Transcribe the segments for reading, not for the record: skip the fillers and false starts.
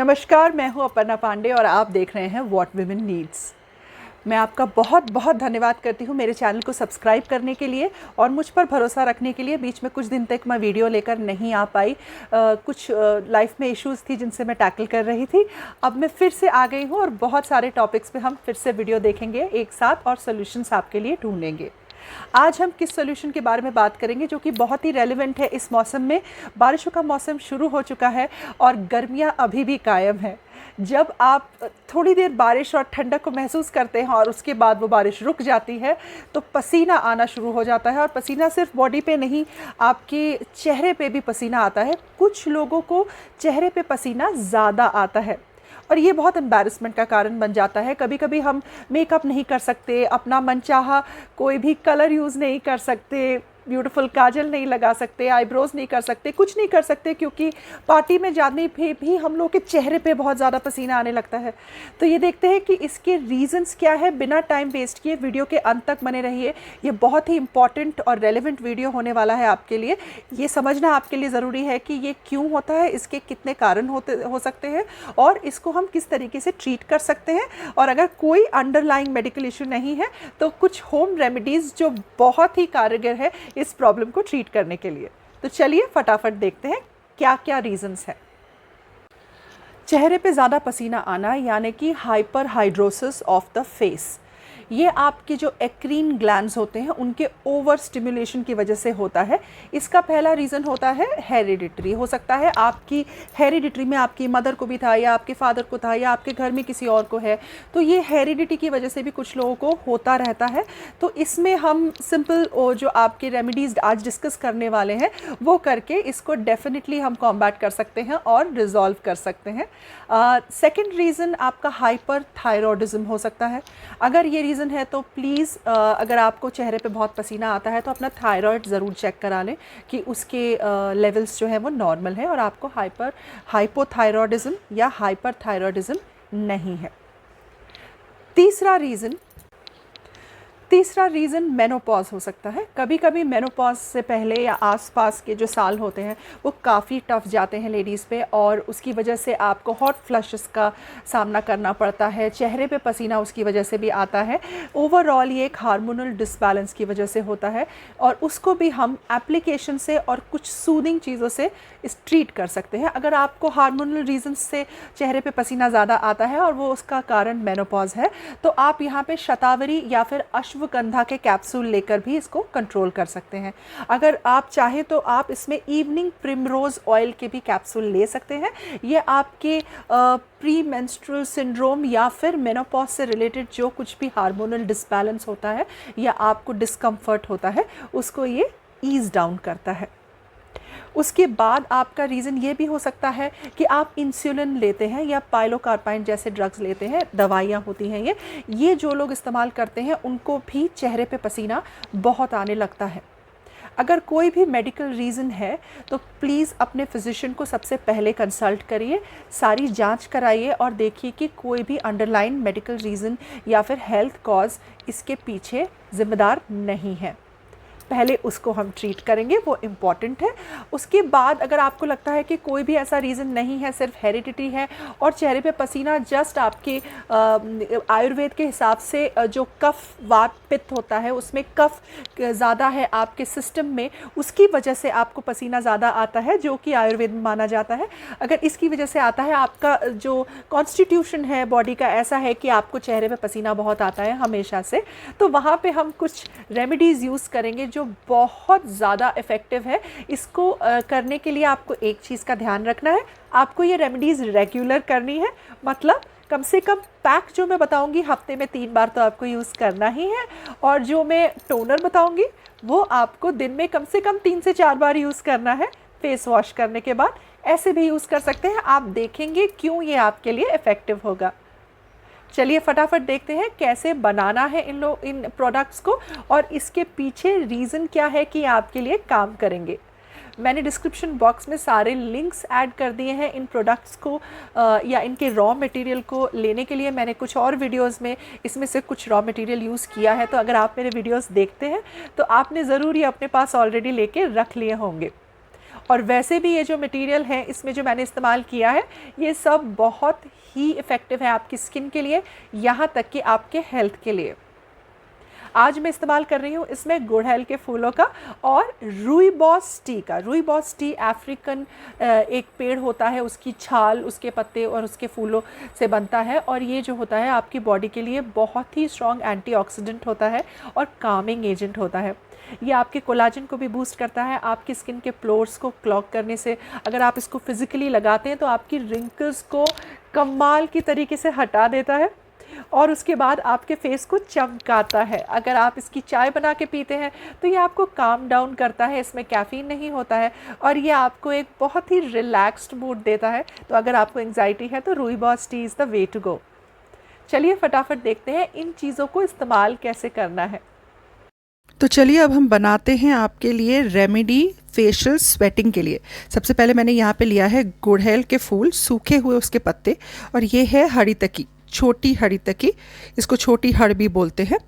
नमस्कार, मैं हूं अपर्णा पांडे और आप देख रहे हैं व्हाट वीमेन नीड्स। मैं आपका बहुत बहुत धन्यवाद करती हूं मेरे चैनल को सब्सक्राइब करने के लिए और मुझ पर भरोसा रखने के लिए। बीच में कुछ दिन तक मैं वीडियो लेकर नहीं आ पाई, कुछ लाइफ में इश्यूज़ थी जिनसे मैं टैकल कर रही थी। अब मैं फिर से आ गई हूं और बहुत सारे टॉपिक्स पे हम फिर से वीडियो देखेंगे एक साथ और सोल्यूशंस आपके लिए ढूंढेंगे। आज हम किस सॉल्यूशन के बारे में बात करेंगे जो कि बहुत ही रेलेवेंट है इस मौसम में। बारिशों का मौसम शुरू हो चुका है और गर्मियां अभी भी कायम है। जब आप थोड़ी देर बारिश और ठंडक को महसूस करते हैं और उसके बाद वो बारिश रुक जाती है तो पसीना आना शुरू हो जाता है। और पसीना सिर्फ बॉडी पे नहीं, आपके चेहरे पे भी पसीना आता है। कुछ लोगों को चेहरे पे पसीना ज़्यादा आता है और ये बहुत एम्बैरेसमेंट का कारण बन जाता है। कभी कभी हम मेकअप नहीं कर सकते, अपना मनचाहा कोई भी कलर यूज़ नहीं कर सकते, ब्यूटीफुल काजल नहीं लगा सकते, आईब्रोज नहीं कर सकते, कुछ नहीं कर सकते क्योंकि पार्टी में जाने पे भी हम लोग के चेहरे पे बहुत ज़्यादा पसीना आने लगता है। तो ये देखते हैं कि इसके रीजंस क्या है। बिना टाइम वेस्ट किए वीडियो के अंत तक बने रहिए। ये बहुत ही इंपॉर्टेंट और रेलेवेंट वीडियो होने वाला है आपके लिए। ये समझना आपके लिए ज़रूरी है कि ये क्यों होता है, इसके कितने कारण हो सकते हैं और इसको हम किस तरीके से ट्रीट कर सकते हैं। और अगर कोई अंडरलाइंग मेडिकल इशू नहीं है तो कुछ होम रेमेडीज़ जो बहुत ही कारगर है इस प्रॉब्लम को ट्रीट करने के लिए। तो चलिए फटाफट देखते हैं क्या क्या रीजंस हैं। चेहरे पे ज़्यादा पसीना आना यानी कि hyper hidrosis of the face. ये आपके जो एक्रीन ग्लैंड्स होते हैं उनके ओवर स्टिमुलेशन की वजह से होता है। इसका पहला रीज़न होता है हेरिडिटरी। हो सकता है आपकी हेरिडिटरी में आपकी मदर को भी था या आपके फादर को था या आपके घर में किसी और को है, तो ये हेरिडिटी की वजह से भी कुछ लोगों को होता रहता है। तो इसमें हम सिंपल जो आपके रेमेडीज़ आज डिस्कस करने वाले हैं वो करके इसको डेफिनेटली हम कॉम्बैट कर सकते हैं और रिजॉल्व कर सकते हैं। सेकेंड रीज़न आपका हाइपर थायरॉयडिज्म हो सकता है। अगर ये रीज़न है तो प्लीज़ अगर आपको चेहरे पे बहुत पसीना आता है तो अपना थायराइड ज़रूर चेक करा लें कि उसके लेवल्स जो है वो नॉर्मल है और आपको हाइपोथायरॉयडिज्म या हाइपर थायरॉयडिज्म नहीं है। तीसरा रीज़न मेनोपॉज हो सकता है। कभी कभी मेनोपॉज से पहले या आसपास के जो साल होते हैं वो काफ़ी टफ जाते हैं लेडीज़ पे और उसकी वजह से आपको हॉट फ्लशेस का सामना करना पड़ता है। चेहरे पे पसीना उसकी वजह से भी आता है। ओवरऑल ये एक हार्मोनल डिसबैलेंस की वजह से होता है और उसको भी हम एप्लीकेशन से और कुछ सूदिंग चीज़ों से इस ट्रीट कर सकते हैं। अगर आपको हार्मोनल रीजन से चेहरे पे पसीना ज़्यादा आता है और वो उसका कारण मेनोपॉज है तो आप यहाँ पे शतावरी या फिर अश्वगंधा के कैप्सूल लेकर भी इसको कंट्रोल कर सकते हैं। अगर आप चाहें तो आप इसमें इवनिंग प्रिमरोज ऑयल के भी कैप्सूल ले सकते हैं। ये आपके प्री मेंस्ट्रुअल सिंड्रोम या फिर मेनोपॉज से रिलेटेड जो कुछ भी हार्मोनल डिसबैलेंस होता है या आपको डिस्कम्फर्ट होता है उसको ये ईज डाउन करता है। उसके बाद आपका रीज़न ये भी हो सकता है कि आप इंसुलिन लेते हैं या पाइलोकार्पाइन जैसे ड्रग्स लेते हैं, दवाइयाँ होती हैं ये जो लोग इस्तेमाल करते हैं उनको भी चेहरे पे पसीना बहुत आने लगता है। अगर कोई भी मेडिकल रीज़न है तो प्लीज़ अपने फिजिशियन को सबसे पहले कंसल्ट करिए, सारी जांच कराइए और देखिए कि कोई भी अंडरलाइन मेडिकल रीज़न या फिर हेल्थ कॉज इसके पीछे ज़िम्मेदार नहीं है। पहले उसको हम ट्रीट करेंगे, वो इम्पॉर्टेंट है। उसके बाद अगर आपको लगता है कि कोई भी ऐसा रीज़न नहीं है, सिर्फ हेरिडिटी है और चेहरे पे पसीना जस्ट आपके आयुर्वेद के हिसाब से जो कफ वात पित्त होता है उसमें कफ ज़्यादा है आपके सिस्टम में, उसकी वजह से आपको पसीना ज़्यादा आता है जो कि आयुर्वेद में माना जाता है। अगर इसकी वजह से आता है, आपका जो कॉन्स्टिट्यूशन है बॉडी का ऐसा है कि आपको चेहरे पे पसीना बहुत आता है हमेशा से, तो वहाँ पे हम कुछ रेमेडीज़ यूज़ करेंगे जो बहुत ज़्यादा इफ़ेक्टिव है। इसको करने के लिए आपको एक चीज़ का ध्यान रखना है, आपको ये रेमेडीज़ रेगुलर करनी है। मतलब कम से कम पैक जो मैं बताऊंगी हफ्ते में 3 बार तो आपको यूज़ करना ही है और जो मैं टोनर बताऊंगी वो आपको दिन में कम से कम 3 से 4 बार यूज़ करना है फेस वॉश करने के बाद। ऐसे भी यूज़ कर सकते हैं, आप देखेंगे क्यों ये आपके लिए इफ़ेक्टिव होगा। चलिए फटाफट देखते हैं कैसे बनाना है इन प्रोडक्ट्स को और इसके पीछे रीज़न क्या है कि आपके लिए काम करेंगे। मैंने डिस्क्रिप्शन बॉक्स में सारे लिंक्स ऐड कर दिए हैं इन प्रोडक्ट्स को या इनके रॉ मटेरियल को लेने के लिए। मैंने कुछ और वीडियोस में इसमें से कुछ रॉ मटेरियल यूज़ किया है, तो अगर आप मेरे वीडियोस देखते हैं तो आपने ज़रूर ये अपने पास ऑलरेडी लेके रख लिए होंगे। और वैसे भी ये जो मटेरियल है इसमें जो मैंने इस्तेमाल किया है ये सब बहुत ही इफ़ेक्टिव है आपकी स्किन के लिए, यहाँ तक कि आपके हेल्थ के लिए। आज मैं इस्तेमाल कर रही हूँ इसमें गुड़हल के फूलों का और रूईबॉस टी का। रूईबॉस टी अफ्रीकन एक पेड़ होता है, उसकी छाल, उसके पत्ते और उसके फूलों से बनता है और ये जो होता है आपकी बॉडी के लिए बहुत ही स्ट्रॉन्ग एंटीऑक्सीडेंट होता है और कामिंग एजेंट होता है। ये आपके कोलाजन को भी बूस्ट करता है, आपकी स्किन के पोर्स को क्लॉग करने से अगर आप इसको फिज़िकली लगाते हैं तो आपकी रिंकल्स को कमाल की तरीके से हटा देता है और उसके बाद आपके फेस को चमकाता है। अगर आप इसकी चाय बना के पीते हैं तो ये आपको काम डाउन करता है, इसमें कैफ़ीन नहीं होता है और ये आपको एक बहुत ही रिलैक्स्ड मूड देता है। तो अगर आपको एंग्जाइटी है तो rooibos tea is the way to go. चलिए फटाफट देखते हैं इन चीज़ों को इस्तेमाल कैसे करना है। तो चलिए अब हम बनाते हैं आपके लिए रेमेडी फेशियल स्वेटिंग के लिए। सबसे पहले मैंने यहाँ पे लिया है गुड़हल के फूल, सूखे हुए उसके पत्ते, और ये है हरी तकी, छोटी हरी तकी, इसको छोटी हड़ भी बोलते हैं।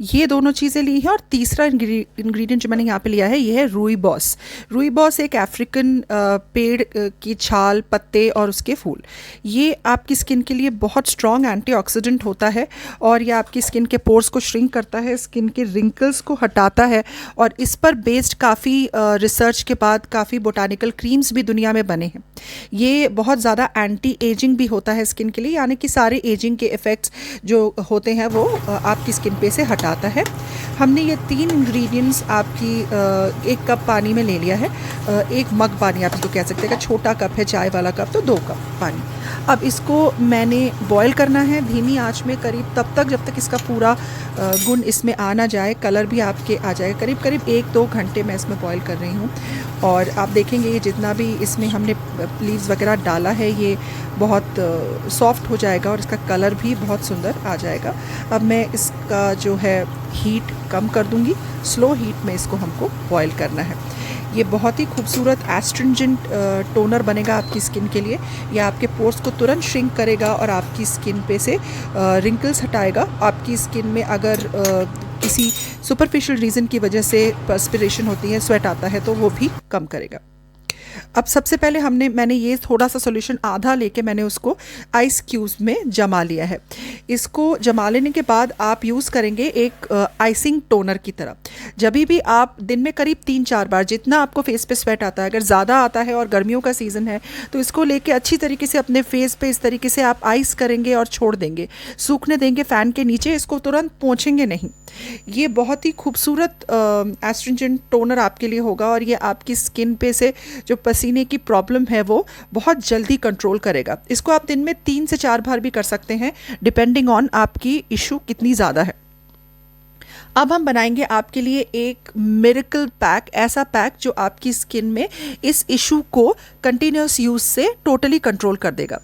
ये दोनों चीज़ें ली हैं और तीसरा इंग्रेडिएंट जो मैंने यहाँ पे लिया है ये है रूईबॉस। रूईबॉस एक अफ्रीकन पेड़ की छाल, पत्ते और उसके फूल। ये आपकी स्किन के लिए बहुत स्ट्रॉन्ग एंटीऑक्सीडेंट होता है और ये आपकी स्किन के पोर्स को श्रिंक करता है, स्किन के रिंकल्स को हटाता है और इस पर बेस्ड काफ़ी रिसर्च के बाद काफ़ी बोटानिकल क्रीम्स भी दुनिया में बने हैं। ये बहुत ज़्यादा एंटी एजिंग भी होता है स्किन के लिए, यानी कि सारे एजिंग के इफ़ेक्ट्स जो होते हैं वो आपकी स्किन पे से हटाता है। हमने ये 3 इंग्रेडिएंट्स आपकी 1 कप पानी में ले लिया है, 1 मग पानी आप इसको कह सकते हैं। अगर छोटा कप है चाय वाला कप तो 2 कप पानी। अब इसको मैंने बॉयल करना है धीमी आंच में करीब तब तक जब तक इसका पूरा गुण इसमें आ ना जाए, कलर भी आपके आ जाए। करीब करीब 1-2 घंटे मैं इसमें बॉयल कर रही हूँ और आप देखेंगे ये जितना भी इसमें हमने लीव्स वगैरह डाला है ये बहुत सॉफ्ट हो जाएगा और इसका कलर भी बहुत सुंदर आ जाएगा। अब मैं इसका जो है हीट कम कर दूंगी, स्लो हीट में इसको हमको बॉयल करना है। ये बहुत ही खूबसूरत एस्ट्रिंजेंट टोनर बनेगा आपकी स्किन के लिए। ये आपके पोर्स को तुरंत श्रिंक करेगा और आपकी स्किन पे से रिंकल्स हटाएगा। आपकी स्किन में अगर किसी सुपरफिशियल रीज़न की वजह से पर्सपिरेशन होती है, स्वेट आता है, तो वो भी कम करेगा। अब सबसे पहले मैंने ये थोड़ा सा सॉल्यूशन आधा लेके मैंने उसको आइस क्यूब्स में जमा लिया है। इसको जमा लेने के बाद आप यूज़ करेंगे एक आइसिंग टोनर की तरह। जब भी आप दिन में करीब 3-4 बार, जितना आपको फेस पे स्वेट आता है, अगर ज़्यादा आता है और गर्मियों का सीज़न है तो इसको लेके अच्छी तरीके से अपने फेस पे इस तरीके से आप आइस करेंगे और छोड़ देंगे, सूखने देंगे फ़ैन के नीचे। इसको तुरंत पोंछेंगे नहीं। ये बहुत ही खूबसूरत एस्ट्रिंजेंट टोनर आपके लिए होगा और ये आपकी स्किन पे से जो पसीने की प्रॉब्लम है वो बहुत जल्दी कंट्रोल करेगा। इसको आप दिन में 3 से 4 बार भी कर सकते हैं, डिपेंडिंग ऑन आपकी इशू कितनी ज़्यादा है। अब हम बनाएंगे आपके लिए एक मिरेकल पैक, ऐसा पैक जो आपकी स्किन में इस इशू को कंटिन्यूस यूज़ से टोटली कंट्रोल कर देगा।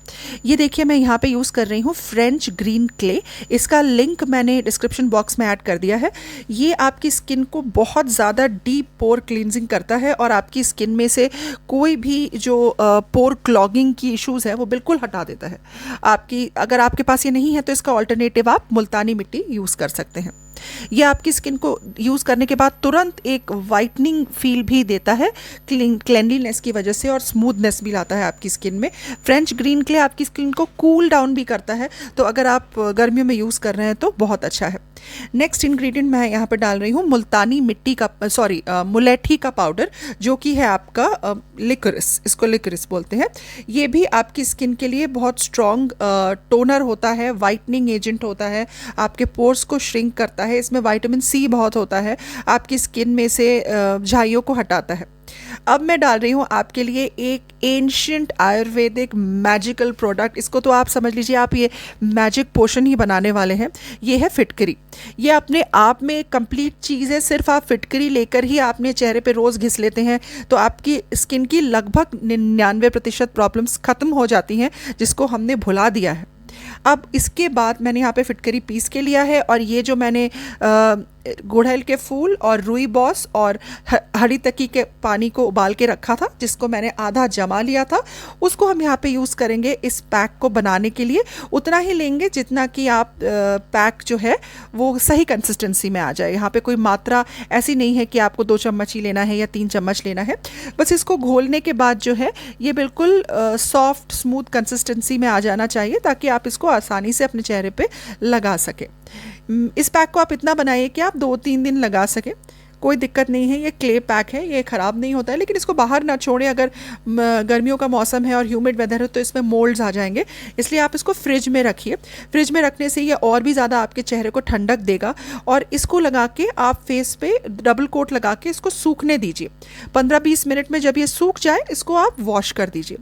ये देखिए मैं यहाँ पे यूज़ कर रही हूँ फ्रेंच ग्रीन क्ले। इसका लिंक मैंने डिस्क्रिप्शन बॉक्स में ऐड कर दिया है। ये आपकी स्किन को बहुत ज़्यादा डीप पोर क्लींजिंग करता है और आपकी स्किन में से कोई भी जो पोर क्लॉगिंग की इश्यूज़ है वो बिल्कुल हटा देता है। अगर आपके पास ये नहीं है तो इसका ऑल्टरनेटिव आप मुल्तानी मिट्टी यूज़ कर सकते हैं। ये आपकी स्किन को यूज़ करने के बाद तुरंत एक वाइटनिंग फील भी देता है क्लेanलीनेस की वजह से और स्मूथनेस भी लाता है आपकी स्किन में। फ्रेंच ग्रीन क्ले आपकी स्किन को कूल डाउन भी करता है, तो अगर आप गर्मियों में यूज़ कर रहे हैं तो बहुत अच्छा है। नेक्स्ट इंग्रेडिएंट मैं यहाँ पर डाल रही हूँ मुलेठी का पाउडर, जो कि है आपका लिकोरिस, इसको लिकोरिस बोलते हैं। ये भी आपकी स्किन के लिए बहुत स्ट्रॉन्ग टोनर होता है, वाइटनिंग एजेंट होता है, आपके पोर्स को श्रिंक करता है। इसमें विटामिन सी बहुत होता है, आपकी स्किन में से झाइयों को हटाता है। अब मैं डाल रही हूँ आपके लिए एक एंशिएंट आयुर्वेदिक मैजिकल प्रोडक्ट। इसको तो आप समझ लीजिए आप ये मैजिक पोशन ही बनाने वाले हैं। ये है फिटकरी। ये अपने आप में एक कंप्लीट चीज़ है। सिर्फ आप फिटकरी लेकर ही आपने चेहरे पे रोज़ घिस लेते हैं तो आपकी स्किन की लगभग 99% प्रॉब्लम्स ख़त्म हो जाती हैं, जिसको हमने भुला दिया है। अब इसके बाद मैंने यहाँ पे फिटकरी पीस के लिया है और ये जो मैंने गुड़हल के फूल और रुई बॉस और हरी तकी के पानी को उबाल के रखा था, जिसको मैंने आधा जमा लिया था, उसको हम यहाँ पे यूज़ करेंगे इस पैक को बनाने के लिए। उतना ही लेंगे जितना कि आप पैक जो है वो सही कंसिस्टेंसी में आ जाए। यहाँ पे कोई मात्रा ऐसी नहीं है कि आपको 2 चम्मच ही लेना है या 3 चम्मच लेना है। बस इसको घोलने के बाद जो है ये बिल्कुल सॉफ्ट स्मूथ कंसिस्टेंसी में आ जाना चाहिए, ताकि आप इसको आसानी से अपने चेहरे पे लगा सकें। इस पैक को आप इतना बनाइए कि आप 2-3 दिन लगा सकें, कोई दिक्कत नहीं है। ये क्ले पैक है, ये ख़राब नहीं होता है, लेकिन इसको बाहर ना छोड़ें। अगर गर्मियों का मौसम है और ह्यूमिड वेदर है तो इसमें मोल्ड्स आ जाएंगे, इसलिए आप इसको फ्रिज में रखिए। फ्रिज में रखने से ये और भी ज़्यादा आपके चेहरे को ठंडक देगा। और इसको लगा के आप फेस पे डबल कोट लगा के इसको सूखने दीजिए। 15-20 मिनट में जब ये सूख जाए इसको आप वॉश कर दीजिए।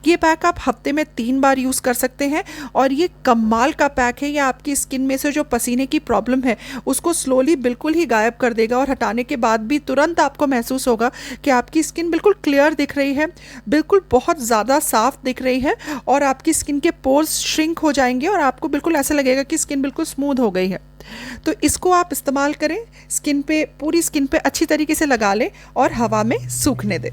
ये पैक आप हफ्ते में 3 बार यूज़ कर सकते हैं और ये कमाल का पैक है। ये आपकी स्किन में से जो पसीने की प्रॉब्लम है उसको स्लोली बिल्कुल ही गायब कर देगा, और हटाने के बाद भी तुरंत आपको महसूस होगा कि आपकी स्किन बिल्कुल क्लियर दिख रही है, बिल्कुल बहुत ज़्यादा साफ दिख रही है, और आपकी स्किन के पोर्स श्रिंक हो जाएंगे और आपको बिल्कुल ऐसा लगेगा कि स्किन बिल्कुल स्मूथ हो गई है। तो इसको आप इस्तेमाल करें, स्किन पे, पूरी स्किन पे अच्छी तरीके से लगा लें और हवा में सूखने दें।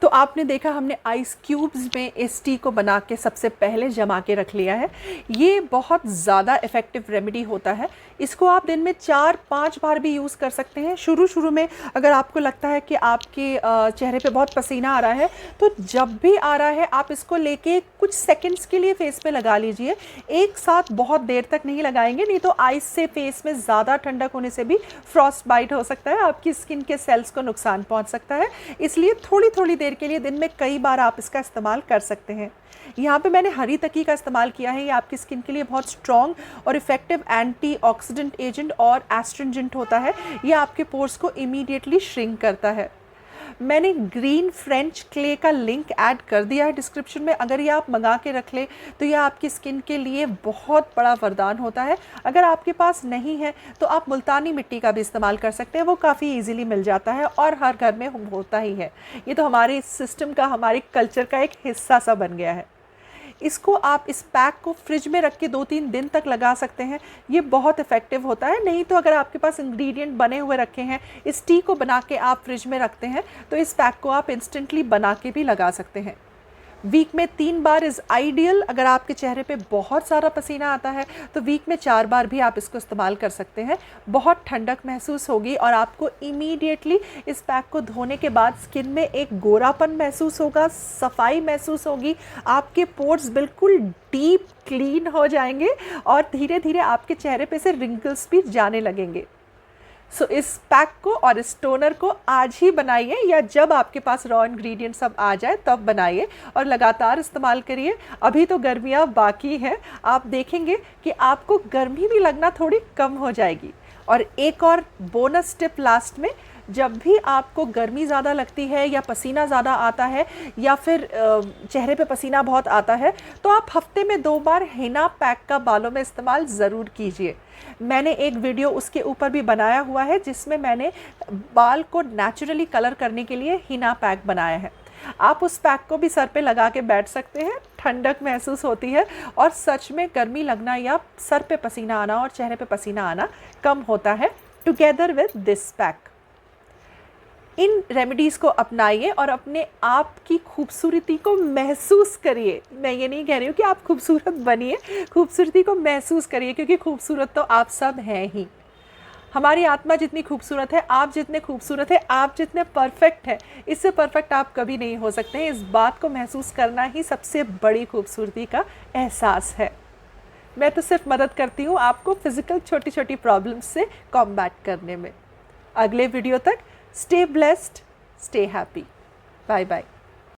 तो आपने देखा हमने आइस क्यूब्स में इस टी को बना के सबसे पहले जमा के रख लिया है। ये बहुत ज़्यादा इफ़ेक्टिव रेमेडी होता है। इसको आप दिन में 4-5 बार भी यूज़ कर सकते हैं। शुरू में अगर आपको लगता है कि आपके चेहरे पे बहुत पसीना आ रहा है, तो जब भी आ रहा है आप इसको लेके कुछ सेकंड्स के लिए फेस पे लगा लीजिए। एक साथ बहुत देर तक नहीं लगाएंगे, नहीं तो आइस से फेस में ज़्यादा ठंडक होने से भी फ्रॉस्ट बाइट हो सकता है, आपकी स्किन के सेल्स को नुकसान पहुँच सकता है। इसलिए थोड़ी देर के लिए दिन में कई बार आप इसका इस्तेमाल कर सकते हैं। यहाँ पे मैंने हरी तकी का इस्तेमाल किया है। ये आपकी स्किन के लिए बहुत स्ट्रॉन्ग और इफ़ेक्टिव एंटीऑक्सीडेंट एजेंट और एस्ट्रिंजेंट होता है। ये आपके पोर्स को इमीडिएटली श्रिंक करता है। मैंने ग्रीन फ्रेंच क्ले का लिंक ऐड कर दिया है डिस्क्रिप्शन में। अगर ये आप मंगा के रख लें तो ये आपकी स्किन के लिए बहुत बड़ा वरदान होता है। अगर आपके पास नहीं है तो आप मुल्तानी मिट्टी का भी इस्तेमाल कर सकते हैं, वो काफ़ी इजीली मिल जाता है और हर घर में होता ही है। ये तो हमारे सिस्टम का, हमारे कल्चर का एक हिस्सा सा बन गया है। इसको आप इस पैक को फ्रिज में रख के 2-3 दिन तक लगा सकते हैं। ये बहुत इफ़ेक्टिव होता है। नहीं तो अगर आपके पास इंग्रेडिएंट बने हुए रखे हैं, इस टी को बना के आप फ्रिज में रखते हैं, तो इस पैक को आप इंस्टेंटली बना के भी लगा सकते हैं। वीक में 3 बार इज़ आइडियल। अगर आपके चेहरे पे बहुत सारा पसीना आता है तो वीक में 4 बार भी आप इसको इस्तेमाल कर सकते हैं। बहुत ठंडक महसूस होगी और आपको इमीडिएटली इस पैक को धोने के बाद स्किन में एक गोरापन महसूस होगा, सफाई महसूस होगी, आपके पोर्स बिल्कुल डीप क्लीन हो जाएंगे और धीरे धीरे आपके चेहरे पे से रिंकल्स भी जाने लगेंगे। सो इस पैक को और इस टोनर को आज ही बनाइए, या जब आपके पास रॉ इंग्रेडिएंट्स सब आ जाए तब बनाइए और लगातार इस्तेमाल करिए। अभी तो गर्मियाँ बाकी हैं, आप देखेंगे कि आपको गर्मी भी लगना थोड़ी कम हो जाएगी। और एक और बोनस टिप लास्ट में, जब भी आपको गर्मी ज़्यादा लगती है या पसीना ज़्यादा आता है या फिर चेहरे पे पसीना बहुत आता है, तो आप हफ्ते में 2 बार हिना पैक का बालों में इस्तेमाल ज़रूर कीजिए। मैंने एक वीडियो उसके ऊपर भी बनाया हुआ है जिसमें मैंने बाल को नेचुरली कलर करने के लिए हिना पैक बनाया है। आप उस पैक को भी सर पे लगा के बैठ सकते हैं, ठंडक महसूस होती है और सच में गर्मी लगना या सर पे पसीना आना और चेहरे पे पसीना आना कम होता है together with this pack. In remedies को अपनाइए और अपने आप की खूबसूरती को महसूस करिए। मैं ये नहीं कह रही हूँ कि आप खूबसूरत बनिए, खूबसूरती को महसूस करिए, क्योंकि खूबसूरत तो आप सब हैं ही। हमारी आत्मा जितनी खूबसूरत है, आप जितने खूबसूरत हैं, आप जितने परफेक्ट हैं, इससे परफेक्ट आप कभी नहीं हो सकते हैं। इस बात को महसूस करना ही सबसे बड़ी खूबसूरती का एहसास है। मैं तो सिर्फ मदद करती हूँ आपको फिज़िकल छोटी छोटी प्रॉब्लम्स से कॉम्बैट करने में। अगले वीडियो तक stay blessed, stay happy. Bye bye.